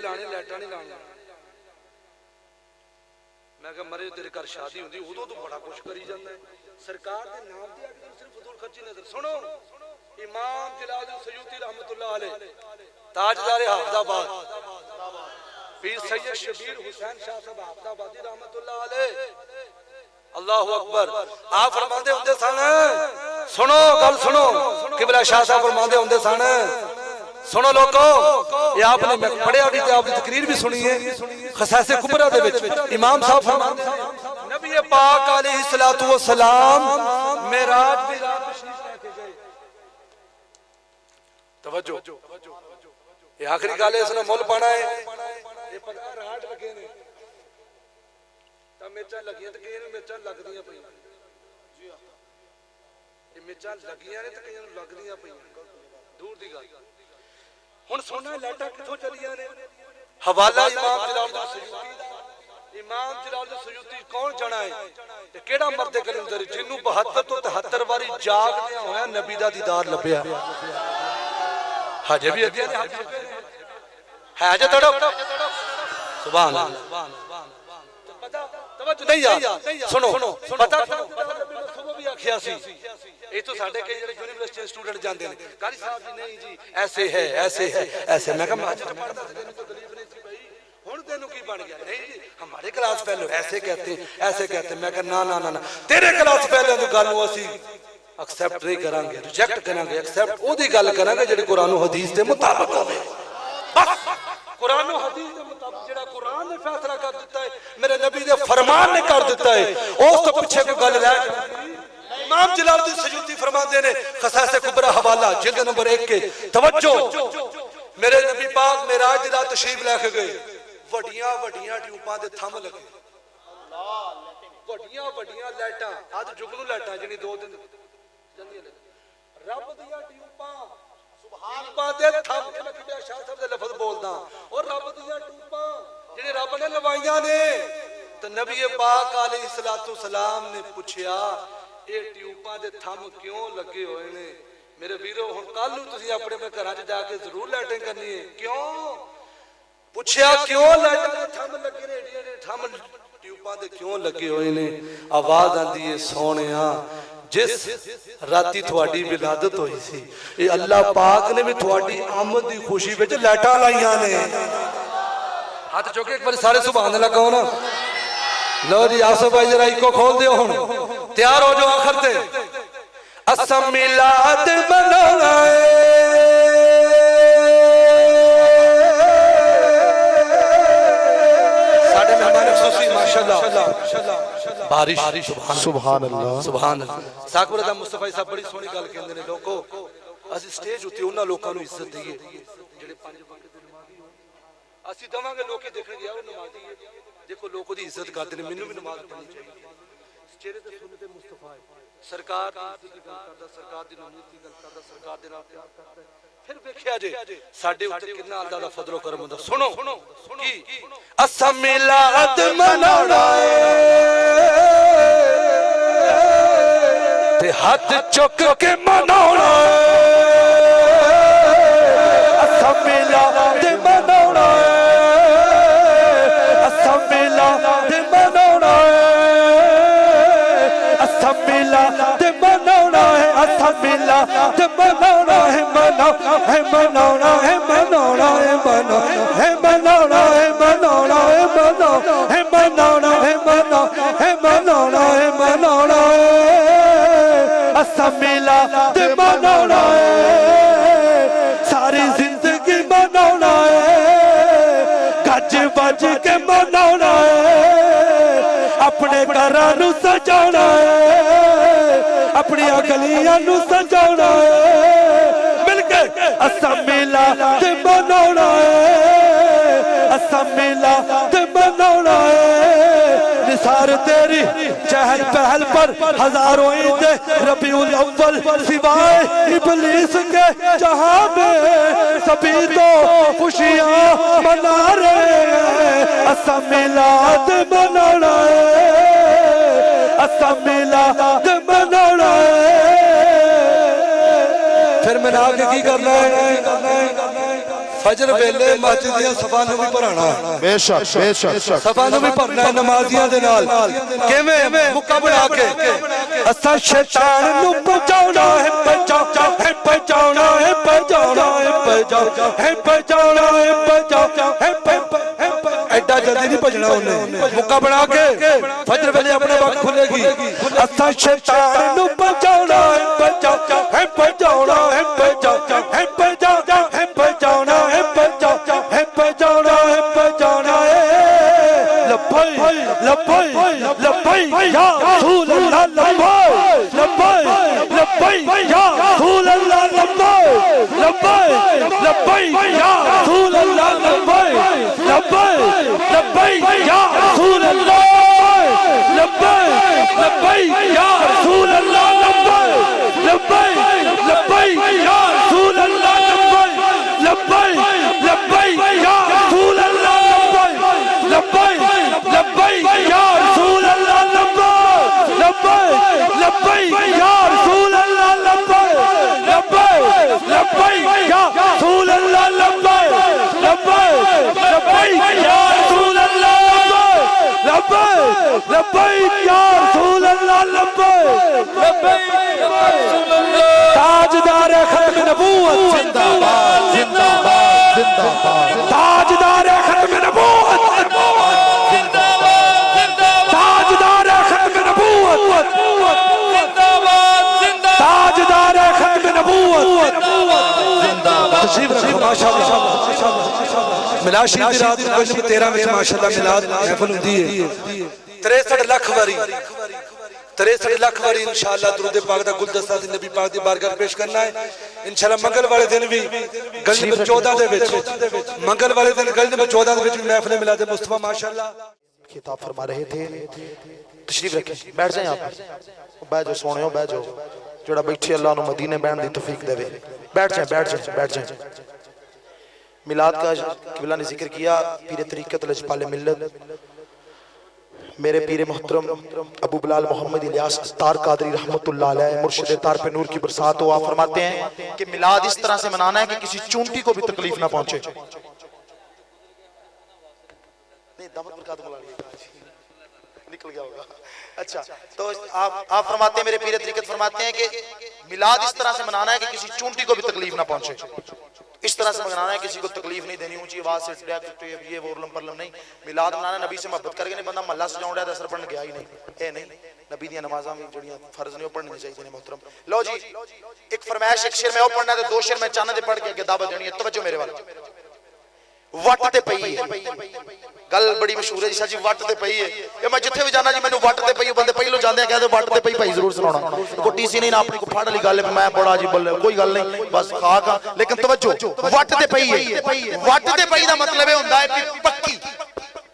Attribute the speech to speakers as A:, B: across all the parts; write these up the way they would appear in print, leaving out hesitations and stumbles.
A: ਲਾਣੇ ਲਾਈਟਾਂ ਨਹੀਂ ਲਾਣੀਆਂ ਮੈਂ ਕਿਹਾ ਮਰੇ ਤੇਰੇ ਘਰ ਸ਼ادی ਹੁੰਦੀ ਉਦੋਂ ਤੂੰ ਬੜਾ ਕੁਛ ਕਰੀ ਜਾਂਦਾ ਸਰਕਾਰ ਦੇ ਨਾਮ ਤੇ ਆ ਕੇ ਸਿਰਫ ਫਜ਼ੂਲ ਖਰਚੀ ਨਜ਼ਰ ਸੁਣੋ امام جلالالدین سیوطی رحمۃ اللہ علیہ تاجدار حافظآباد پیر سید شبیر حسین شاہ صاحب حافظآبادی رحمۃ اللہ علیہ اللہ اکبر آپ فرماندے ہوندے سن سنو گل سنو قبلہ شاہ صاحب فرماندے ہوندے سن سنو لوگو یہ آپ نے پڑھیا بھی تے آپ کی تقریر بھی سنی ہے خصائص کبریٰ دے وچ امام صاحب فرماندے نبی پاک علیہ الصلوۃ والسلام معراج دی رات تشریف لے کے گئے توجہ یہ آخری گل ہے اس نے مول پانا ہے یہ پتہ راٹ لگے نے تا مرچاں لگیاں تے کئی نوں مرچاں لگدیاں پئیاں یہ مرچاں لگیاں نے تے کئی نوں لگدیاں پئیاں دور دی گل ہن سونا لائٹاں کتھوں چلیاں نے حوالہ امام جلالالدین سیوطی دا امام جلالالدین سیوطی کون جنا ہے تے کیڑا مرد کلندر جنوں 72 تو 73 واری جاگدیاں ہویا نبی دا دیدار لبیا حاجے بھی ادھیا نے حاجے تڑپ سبحان اللہ توجہ نہیں سنو پتہ صبح بھی آکھیا سی یہ تو ساڈے کئی جڑے یونیورسٹی سٹوڈنٹ جاندے نے قاری صاحب جی نہیں جی ایسے ہے ایسے میں کہا اج پڑھدا تھا تینوں کو تکلیف نہیں سی بھائی ہن تینوں کی بن گیا نہیں جی ہمارے کلاس فیلو ایسے کہتے ہیں میں کہا نا تیرے کلاس فیلو دی گل نو اسی ایکسپٹ نہیں کریں گے ریجیکٹ کریں گے ایکسپٹ او دی گل کریں گے جڑی قرآن و حدیث دے مطابق ہوے بس قرآن و حدیث دے مطابق جڑا قرآن نے فیصلہ کر دیتا ہے میرے نبی دے فرمان نے کر دیتا ہے اس تو پیچھے کوئی گل رہ جاتی امام جلالالدین سیوطی فرماندے نے خصائص کبریٰ حوالہ جلد نمبر 1 کے توجہ میرے نبی پاک معراج دی رات تشریف لے کے گئے وڈیاں ٹیوباں دے تھم لگے وڈیاں لائٹاں اج جگنو لائٹاں جنی 2 دن رب دیا ٹیوباں سبحان دے تھم میں کبھی شاہ صاحب دے لفظ بولدا اور رب دیا ٹیوباں جڑے رب نے لوائیاں نے تے نبی پاک علیہ الصلوۃ والسلام نے پوچھیا اے ٹیوباں دے تھم کیوں لگے ہوئے نے میرے ویرو ہن کل نوں تسی اپنے گھراں وچ جا کے ضرور لائٹنگ کرنی ہے کیوں پوچھیا کیوں لائٹاں دے تھم لگے نے ایڈے تھم ٹیوباں دے کیوں لگے ہوئے نے آواز آندی ہے سونیا جس راتی تھوڑی ولادت ہوئی سی یہ اللہ پاک نے بھی تھوڑی آمد دی خوشی وچ لائٹاں لائیاں نے ہاتھ چوکے ایک بار سارے سبحان اللہ کہو نا لو جی آصف بھائی ذرا ایک کو کھول دیو ہن تیار ہو جو آخر تے اسم میلاد منائے ساڑھے مہمان خصوصی ماشاءاللہ بارش سبحان اللہ ساکھ برادہ مصطفی صاحب بڑی سونی گل کہندے نے لوگو اسی سٹیج ہوتی انہاں لوکاں نوں عزت دئیے جڑے 5 وقت دے نمازی ہون اسی دواں گے لوکی دیکھن گیا او نمازی ہے دیکھو لوکوں دی عزت کردے نے مینوں بھی نماز پڑھنی چاہیے چہرے تے سنت مصطفی سرکار دی عزت دی گل کردا سرکار دی نامت دی گل کردا سرکار دے نال پیار کردا پھر ویکھیا جے ساڈے اوتے کتنا اللہ دا فضل و کرم ہوندا سنو کی اسم میلاد مناونا تے ہاتھ چک کے مناونا اسم میلاد مناونا اسم میلاد مناونا اسم میلاد مناونا اسم میلاد مناونا مناونا مناونا مناونا مناونا اسم میلاد مناونا ساری زندگی مناونا گج بج کے مناونا اپنے گھراں نوں سجاونا اپنی گلیاں نوں سجاونا مل کے اسم میلاد مناونا اسم میلاد مناونا نثار تیری چہل پہل پر ہزاروں عیدیں ربیع الاول سوائے ابلیس کے جہاں میں سبھی تو خوشیاں منا رہے ہیں اسم میلاد مناونا اسم میلاد مناونا پھر میں نے آگے کی کرنا ہے فجر ویلے مسجد دیاں صفاں نوں بھی بھرانا
B: بے شک بے شک
A: صفاں نوں بھی بھرنا ہے نمازیاں دے نال کیویں مکہ بنا کے اساں شیطان نوں بچاؤنا ہے بچاؤنا ہے بچاؤنا ہے بچاؤنا ہے بچاؤنا ہے بچاؤنا ہے بچاؤنا ہے ایڈا جلدی نہیں بھجنا انہیں مکہ بنا کے فجر ویلے اپنے وقت کھلے گی اساں شیطان نوں بچاؤنا ہے بچاؤنا ہے بچاؤنا ہے بچاؤنا ہے بچاؤنا ہے بچاؤنا ہے بچاؤنا ہے بچاؤنا ہے بچاؤنا ہے لبیک لبیک لبیک یا رسول اللہ لبیک لبیک لبیک یا رسول اللہ لبیک لبیک لبیک یا رسول اللہ لبیک لبیک لبیک یا رسول اللہ لبیک لبیک یا رسول اللہ لبیک لبیک لبیک یا رسول اللہ لبیک لبیک لبیک یا رسول اللہ لبیک لبیک یا رسول اللہ لبیک لبیک یا رسول اللہ لبیک لبیک یا رسول اللہ لبیک لبیک یا رسول اللہ لبیک لبیک یا رسول اللہ لبیک تاجدار ختم نبوت
B: زندہ باد زندہ باد زندہ باد
A: تاجدار ختم نبوت تاجدار ختم نبوت تاجدار ختم نبوت تشریف رکھو ماشاءاللہ ملاد شریف دی رات کوئی 13 وچ ماشاءاللہ ملاد محفل ہوندی ہے 63 لاکھ واری 63 لاکھ واری انشاءاللہ درود پاک دا گلدستہ نبی پاک دی بارگاہ پیش کرنا ہے انشاءاللہ منگل والے دن بھی گلی نمبر 14 دے وچ منگل والے دن گلی نمبر 14 دے وچ محفل میلاد مصطفیٰ ماشاءاللہ
B: خطاب فرما رہے تھے تشریف رکھیں بیٹھ جائیں آپ بیٹھ جاؤ سونے ہو بیٹھ جاؤ جوڑا بیٹھے اللہ انہوں مدینے بیٹھ دی توفیق دے بیٹھ جائیں بیٹھ جائیں بیٹھ جائیں میلاد کا قبلہ نے ذکر کیا پیر طریقت لجپال ملت میرے پیر محترم ابو بلال محمد الیاس ستار قادری رحمت اللہ علیہ مرشد تار پہ نور کی برسات ہو آپ فرماتے ہیں کہ میلاد اس طرح سے منانا ہے کہ کسی چونٹی کو بھی تکلیف نہ پہنچے نہیں دامت برکات بلا لیے نکل گیا ہوگا اچھا تو آپ فرماتے ہیں میرے پیر طریقت فرماتے ہیں کہ میلاد اس طرح سے منانا ہے کہ کسی چونٹی کو بھی تکلیف نہ پہنچے اس طرح سے منانا ہے کسی کو تکلیف نہیں دینی اونچی آواز سے ڈائریکٹ یہ وہ لم پرلم نہیں میلاد منانا نبی سے محبت کر کے نہیں بندہ محلہ سجاؤں رہا ہے اثر پڑھنے گیا ہی نہیں اے نہیں نبی دیا نمازاں بھی جڑیاں فرض نہیں پڑھنے چاہیے محترم لو جی ایک فرمائش ایک شعر میں وہ پڑھنا ہے تو 2 شعر میں چاند دے پڑھ کے دعوت دینی ہے توجہ میرے والا وٹ تے پئی ہے گل بڑی مشہور ہے جی جی وٹ تے پئی ہے یہ میں جتھے بھی جانا جی مینوں وٹ تے پئی بندے پئی لو جاندے کہتے وٹ تے پئی پئی ضرور سنانا کوئی ٹی سی نہیں نہ اپنی کو پھاڑ والی گل ہے میں بڑا جی بول کوئی گل نہیں بس خاک لیکن توجہ وٹ تے پئی ہے وٹ تے پئی دا مطلب ہے ہوندا ہے کہ پکی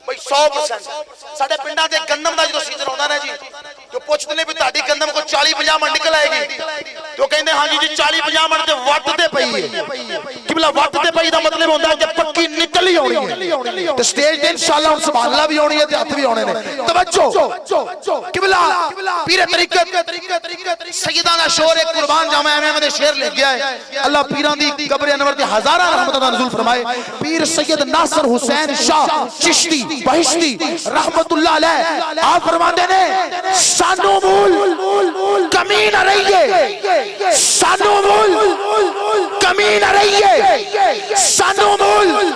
B: بھئی 100% ساڈے پنڈاں تے گندم دا جو سیزن ہوندا نا جی تو پوچھتے نے بھی تہاڈی گندم کو 40-50 من نکل آئے گی تو کہندے ہاں جی 40-50 من تے وٹ تے پئی ہے قبلہ وٹ تے پئی دا مطلب ہوندا ہے کہ پکی نکل ہی ہونی ہے تے سٹیج تے انشاءاللہ ہن سبحان اللہ بھی ہونی ہے تے ہاتھ بھی ہونے نے توجہ قبلہ پیر طریقت سیداں دا شور ایک قربان جامع احمد دے شعر لے گیا ہے اللہ پیراں دی قبر انور تے ہزاراں رحمتاں دا نزول فرمائے پیر سید ناصر حسین شاہ چشتی بہشتی رحمت اللہ علیہ آپ فرماندے نے سانو مول کمی نہ رہیے سانو مول کمی نہ رہیے سانو مول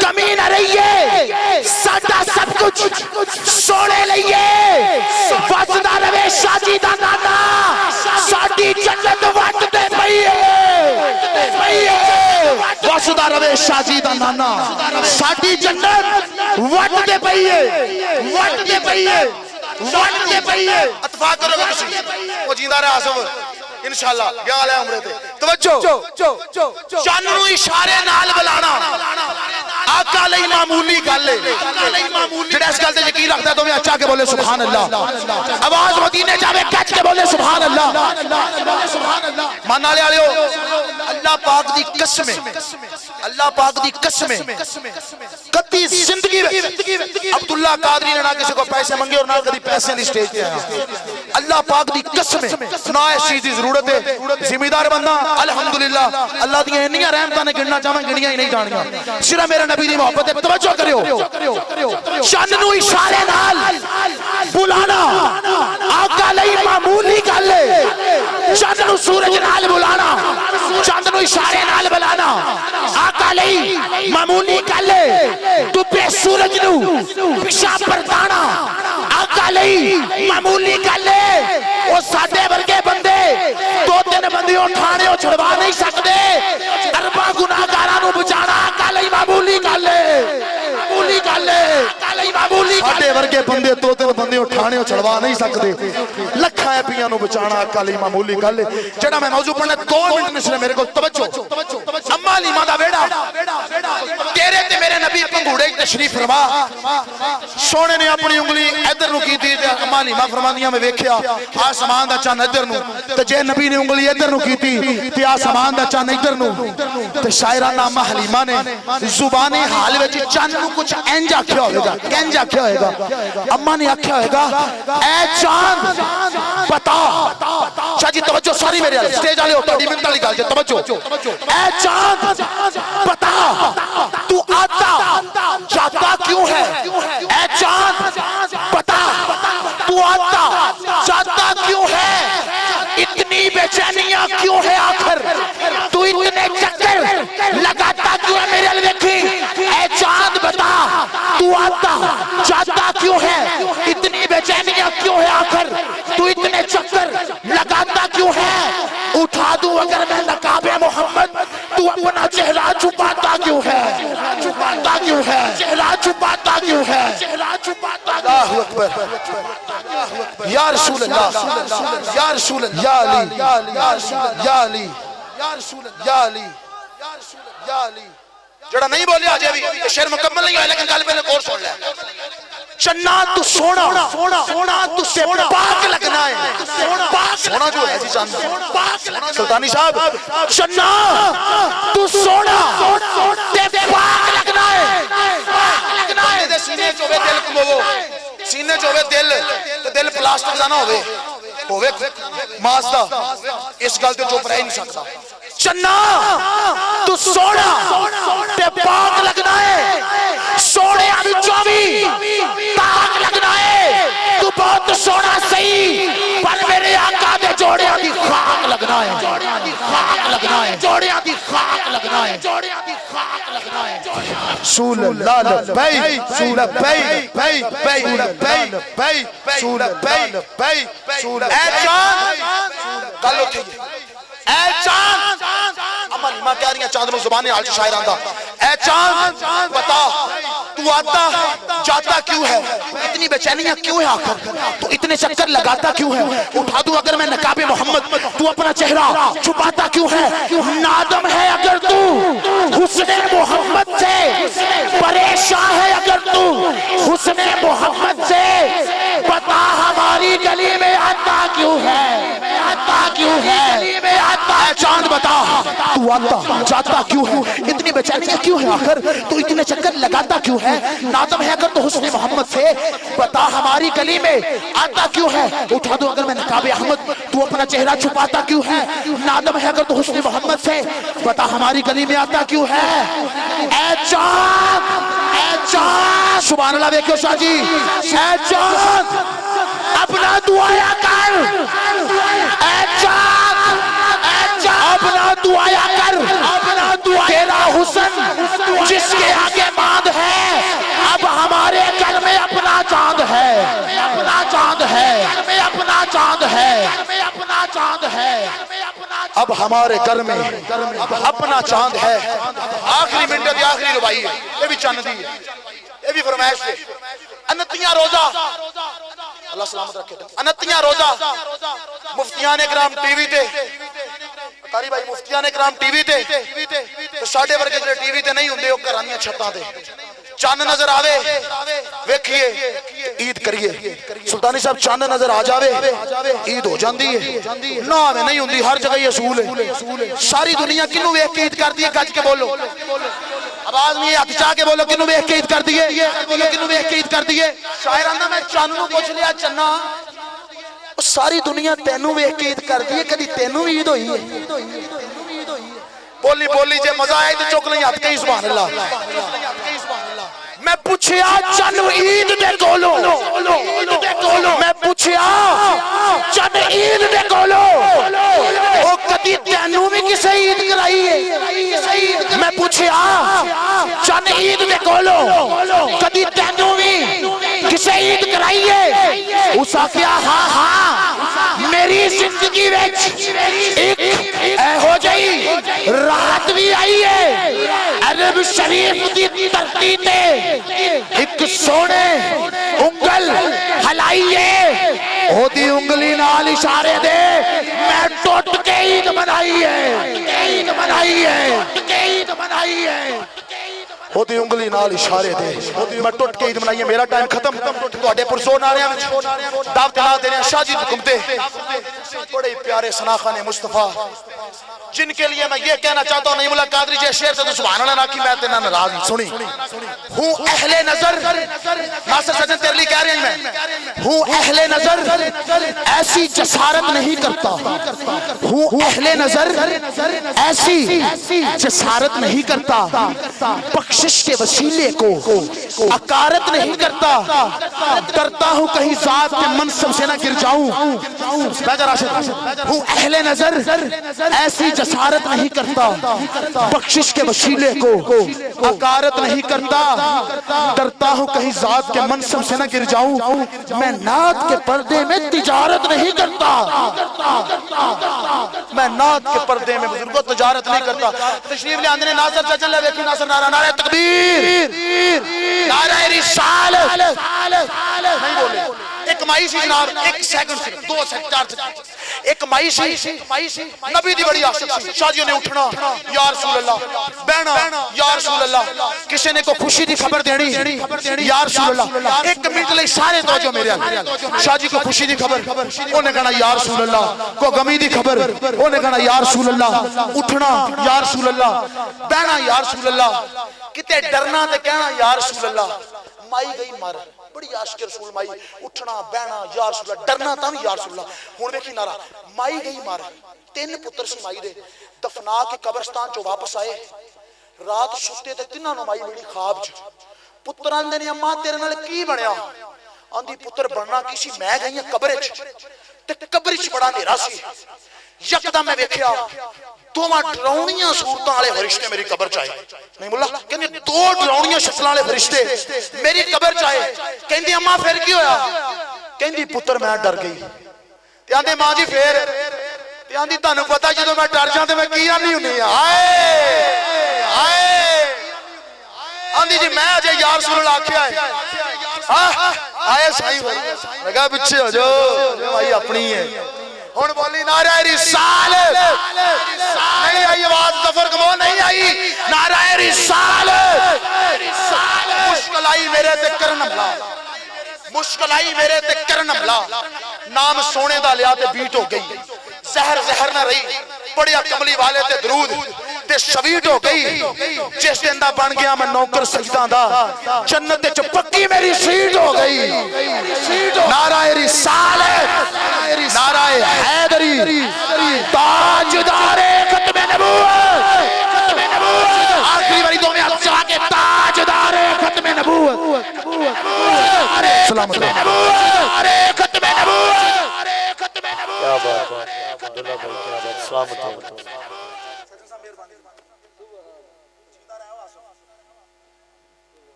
B: کمی نہ رہیے ساڈا سب کچھ سونے لئیے واسدہ روے شاہ جی دا نانا ساڈی جنت وٹ دے پئیے واسدہ روے شاہ جی دا نانا ساڈی جنت وٹ دے پئیے وٹ دے پئیے وٹ دے پئیے اتفاق کرو گے کسی وہ جیندہ رہا آسف انشاءاللہ گیا لے عمرے تے توجہ چند نو اشارے نال بلانا آقا علیہ معمولی گل ہے جڑا اس گل تے یقین رکھدا تو میں اچھا کے بولے سبحان اللہ آواز مدینے جاوے کچ کے بولے سبحان اللہ مان والے والو اللہ پاک دی قسم اللہ پاک دی قسم کدی زندگی عبداللہ قادری نے نہ کسی کو پیسے منگے اور نہ کدی پیسے دی سٹیج تے آیا اللہ پاک دی قسم نہ اس چیز دی ضرورت ہے ذمہ دار بندہ الحمدللہ اللہ دی انیاں رحمتاں نے گننا چاہواں گنیاں ہی نہیں جانیاں صرف میرے نبی دی محبت ہے توجہ کریو چند نو اشارے نال بلانا آقا علیہ معمولی گل ہے چند نو سورج نال بلانا چند نو اشارے نال بلانا آقا علیہ معمولی گل ہے تو بے سورج نو پیشاب پردانا آقا علیہ معمولی گل ہے وہ ساڈے ورگے بندے دو تین بندیوں ٹھانے او چھڑوا نہیں سکدے ارباں گناہگاراں نو بچانا آقا علیہ معمولی گل ہے معمولی گل ہے ساڈے ورگے بندے دو تین بندیوں ٹھانے او چھڑوا نہیں سکدے لکھاں پیاں نو بچانا آقا علیہ معمولی گل ہے جڑا میں موضوع پڑھنا 2 منٹ میں صرف میرے کو توجہ اما علیمہ دا بیڑا تیرے تے میرے نبی پنگوڑے تشریف فرما سونے نے اپنی انگلی ادھر نو کیتی تے اما علیمہ فرماندیاں میں ویکھیا آسمان دا چن ادھر نو تے جے نبی نے انگلی ادھر نو کیتی تے آسمان دا چن ادھر نو تے شاعرانہ اما حلیمہ نے زبان حال وچ چن نو کچھ انج آکھیا ہوئے گا کنج آکھیا ہوئے گا اما نے آکھیا ہوئے گا اے چاند بتا شاہ جی توجہ ساری میرے والے سٹیج والے ہوتا منٹ والی گل جے توجہ اے چاند بتا تو آتا جاتا کیوں ہے اے چاند بتا تو آتا جاتا کیوں ہے اتنی بے چینیاں کیوں ہے آخر تو اتنے چکر لگاتا کیوں ہے میرے لیے دیکھی اے چاند بتا تو آتا جاتا کیوں ہے اتنی بے چینیاں کیوں ہے آخر تو اتنے چکر لگاتا کیوں ہے اٹھا دوں اگر میں نقاب محمد تو اپنا چہرہ چھپاتا کیوں ہے چھپاتا کیوں ہے چہرہ چھپاتا کیوں ہے اللہ اکبر یا رسول اللہ یا رسول اللہ یا علی یا علی یا علی یا علی جڑا نہیں بولیا آجے بھی شعر مکمل نہیں ہوئے لیکن گل میں نے اور سن لیا چنا تو سونا سونا تو سے پاک لگنا ہے سونا جو ہے جی چاند سلطانی صاحب چنا تو سونا تے پاک لگنا ہے سینے چوبے دل کمو سینے چوبے دل تو دل پلاسٹک دا نہ ہوئے ماسدہ اس گل تے جو پرہ ہی نہیں سکتا چنا تو سونا تے پاک لگنا ہے سونے آبی چوبی پاک لگنا ہے تو بہت سونا صحیح پر میرے آقا دے جوڑے آدھی خاک لگنا ہے جوڑے آدھی خاک لگنا ہے جوڑے آدھی خاک لگنا ہے جوڑے آدھی خاک لگنا ہے رسول اللہ لبئی رسول لبئی لبئی رسول لبئی اے چاند گل اٹھے اے چاند اما نیمہ کہہ رہی ہیں چاند میں زبانیں حال شاعر آندہ اے چاند بتا تو آتا جاتا کیوں ہے اتنی بے چینیاں کیوں ہے آخر تو اتنے چکر لگاتا کیوں ہے اٹھا دوں اگر میں نقاب محمد تو اپنا چہرہ چھپاتا کیوں ہے نادم ہے اگر تو حسن محمد سے پریشان ہے اگر تو حسن محمد سے بتا ہماری گلی میں آتا کیوں ہے آتا کیوں ہے اے چاند بتا تو آتا جاتا کیوں ہے اتنی بے چینیاں کیوں ہے آخر تو اتنے چکر لگاتا کیوں ہے نادم ہے اگر تو حسن محمد سے بتا ہماری گلی میں آتا کیوں ہے اٹھا دو اگر میں نقاب احمد تو اپنا چہرہ چھپاتا کیوں ہے نادم ہے اگر تو حسن محمد سے بتا ہماری گلی میں آتا کیوں ہے اے چاند سبحان اللہ دیکھو شاہ جی اے چاند اپنا دعایا کر اے چاند اپنا دعایا کر تیرا حسن جس کے آگے ماند ہے اب ہمارے گھر میں اپنا چاند ہے اپنا چاند ہے اپنا چاند ہے اپنا چاند ہے اب ہمارے گھر میں اپنا چاند ہے آخری منٹ دی آخری ربائی ہے یہ بھی چاند دی ہے یہ بھی فرمائش ہے انتیاں روزہ اللہ سلامت رکھے انتیاں روزہ مفتیان اکرام ٹی وی تے قاری بھائی مفتیان اکرام ٹی وی تے تو ساڈے ورگے جڑے ٹی وی تے نہیں ہوندے او گھراں دیاں چھتاں تے چاند نظر آوے ویکھیے عید کریے سلطانی صاحب چاند نظر آ جاوے عید ہو جاندی ہے نہ آوے نہیں ہوندی ہر جگہ یہ اصول ہے ساری دنیا کنوں ویکھ کے عید کردی ہے گج کے بولو آواز نہیں ہاتھ چاہ کے بولو کنوں ویکھ کے عید کردی ہے بولو کنوں ویکھ کے عید کردی ہے شاعر آندا میں چاند نوں پوچھ لیا چنا ساری دنیا تینوں ویکھ کے عید کردی ہے کدی تینوں عید ہوئی ہے بولی بولی جے مزہ آئے تو چک لیں ہاتھ کہیں سبحان اللہ میں پوچھیا چن عید دے کولو میں پوچھیا چن عید دے کولو او کدی تینوں بھی کسے عید کرائی ہے میں پوچھیا چن عید دے کولو کدی تینوں بھی کسے عید کرائی ہے اس آکھیا ہاں ہاں میری زندگی وچ ایک اے ہو جائی رات بھی آئی ہے عرب شریف دی دھرتی تے ایک سونے انگل ہلائیے او دی انگلی نال اشارے دے میں ٹوٹ کے عید منائی ہے او دی انگلی نال اشارے دے میں ٹوٹ کے عید منائی ہے میرا ٹائم ختم تواڈے پرزور نارے ہیں دعوت نہ دے رہے ہیں شاہ جی حکمتے بڑے پیارے ثناخان مصطفیٰ جن کے لیے میں یہ کہنا چاہتا ہوں نہیں ملا قادری جے شیر سے تو سبحان اللہ راکی میں تینا ناراض سنی ہوں اہل نظر ناصر سجن تیرے لیے کہہ رہے ہیں میں ہوں اہل نظر ایسی جسارت نہیں کرتا ہوں اہل نظر ایسی جسارت نہیں کرتا بخشش کے وسیلے کو اکارت نہیں کرتا ڈرتا ہوں کہیں ذات کے منصب سے نہ گر جاؤں ہوں اہل نظر ایسی جسارت نہیں کرتا بخشش کے وسیلے کو اکارت نہیں کرتا ڈرتا ہوں کہیں ذات کے منصب سے نہ گر جاؤں میں نعت کے پردے میں تجارت نہیں کرتا میں نعت کے پردے میں بزرگوں تجارت نہیں کرتا تشریف لے آندھنے ناصر چچل لے ویکھی ناصر نعرہ نعرہ تکبیر نعرہ رسالت نہیں بولے ایک مائی سی جناب ایک سیکنڈ سے دو سیکنڈ چار سیکنڈ ایک مائی سی نبی دی بڑی عاشق سی شادیوں نے اٹھنا یا رسول اللہ بہنا یا رسول اللہ کسی نے کو خوشی دی خبر دینی یا رسول اللہ ایک منٹ لئے سارے توجہ میرے آگے شاہ جی کو خوشی دی خبر انہیں کہنا یا رسول اللہ کو غمی دی خبر انہیں کہنا یا رسول اللہ اٹھنا یا رسول اللہ بہنا یا رسول اللہ کتے ڈرنا تے کہنا یا رسول اللہ مائی گئی مر بڑی عاشق رسول مائی اٹھنا بہنا یا رسول اللہ ڈرنا تھا یا رسول اللہ ہون دیکھی نارا مائی گئی مار تین پتر سی مائی دے دفنا کے قبرستان جو واپس آئے رات سوتے تے تیناں نو مائی میری خواب چ پتر آندے نے اماں تیرے نال کی بنیا آندی پتر بننا کسی میں گئی ہیں قبر چ تے قبر چ بڑا اندھیرا سی یکدم میں ویکھیا دوواں ڈراؤنیاں صورتاں والے فرشتے میری قبر چ آئے نہیں مولا کہندے دو ڈراؤنیاں شکلاں والے فرشتے میری قبر چ آئے کہندی اماں پھر کی ہویا کہندی پتر میں ڈر گئی تے آندے ماں جی پھر تے آندی تانوں پتہ جدوں میں ڈر جاں تے میں کی آندی ہونی ہائے آندی جی میں اجے یا رسول اللہ آکھیا ہے آئے سائیں لگا پیچھے ہو جو بھائی اپنی ہے ہن بولی نعرہ رسالت نہیں آئی آواز ظفر کمو نہیں آئی نعرہ رسالت مشکل آئی میرے تے کرن حملہ مشکل آئی میرے تے کرن حملہ نام سونے دا لیا تے بیٹ ہو گئی زہر نہ رہی پڑیا کملی والے تے درود تے شویٹ ہو گئی جس دن دا بن گیا میں نوکر سجدہ دا جنت چ پکی میری سیٹ ہو گئی نعرہ رسالت نعرہ حیدری تاجدار ختم نبوت آخری باری دو میں ہاتھ چاہ کے تاجدار ختم نبوت سلام علیکم ختم نبوت
C: کیا بات ہے عبداللہ بھائی کیا بات سلام علیکم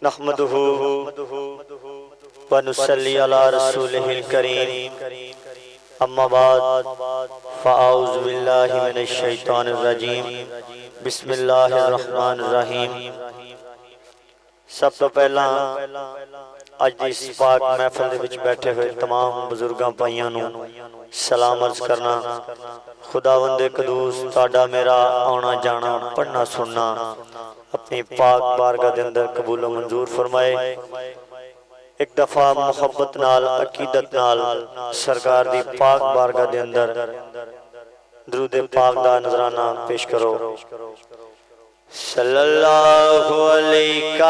C: نحمده ونصلي على رسوله الكريم اما بعد فاعوذ بالله من الشيطان الرجيم بسم الله الرحمن الرحيم سب تو پہلا اج دی اس پاک محفل دے وچ بیٹھے ہوئے تمام بزرگاں پائیاں نو سلام عرض کرنا خداوند قدوس تہاڈا میرا آنا جانا پڑھنا سننا اپنی پاک بارگاہ دے اندر قبول و منظور فرمائے ایک دفعہ محبت نال عقیدت نال سرکار دی پاک بارگاہ دے اندر درود پاک دا نذرانہ پیش کرو صلی اللہ علیہ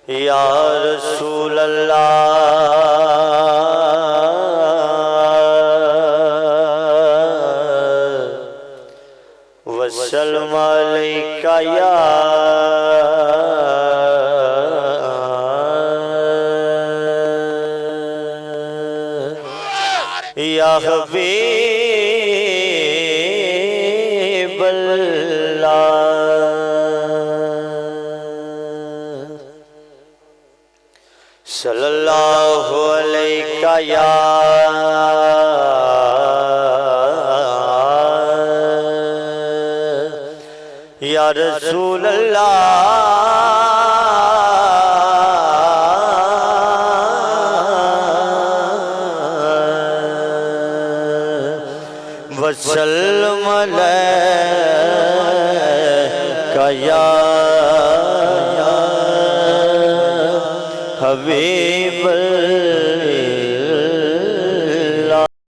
C: یا رسول اللہ وسلم علیکہ یا حبیب اللہ صلی اللہ علیہ یا رسول وسلم علیکہ یا حبیب اللہ